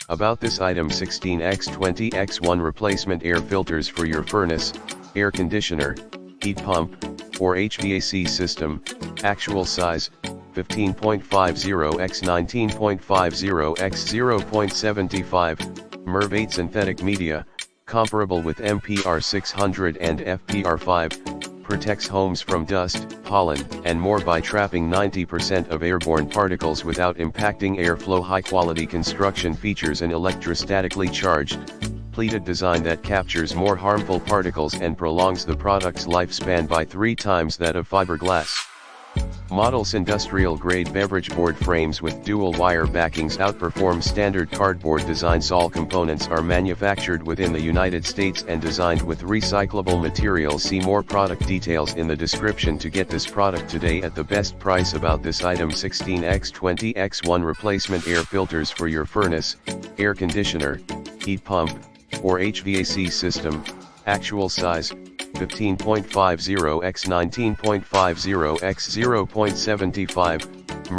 About this item: 16x20x1 replacement air filters for your furnace, air conditioner, heat pump, or HVAC system. Actual size: 15.50 x 19.50 x 0.75, MERV 8 synthetic media, comparable with MPR 600 and FPR 5, protects homes from dust, pollen, and more by trapping 90% of airborne particles without impacting airflow. High-quality construction features an electrostatically charged, pleated design that captures more harmful particles and prolongs the product's lifespan by 3 times that of fiberglass. Models: industrial-grade beverage board frames with dual-wire backings outperform standard cardboard designs. All components are manufactured within the United States and designed with recyclable materials. See more product details in the description to get this product today at the best price. About this item: 16x20x1 replacement air filters for your furnace, air conditioner, heat pump, or HVAC system. Actual size: 15.50 x 19.50 x 0.75,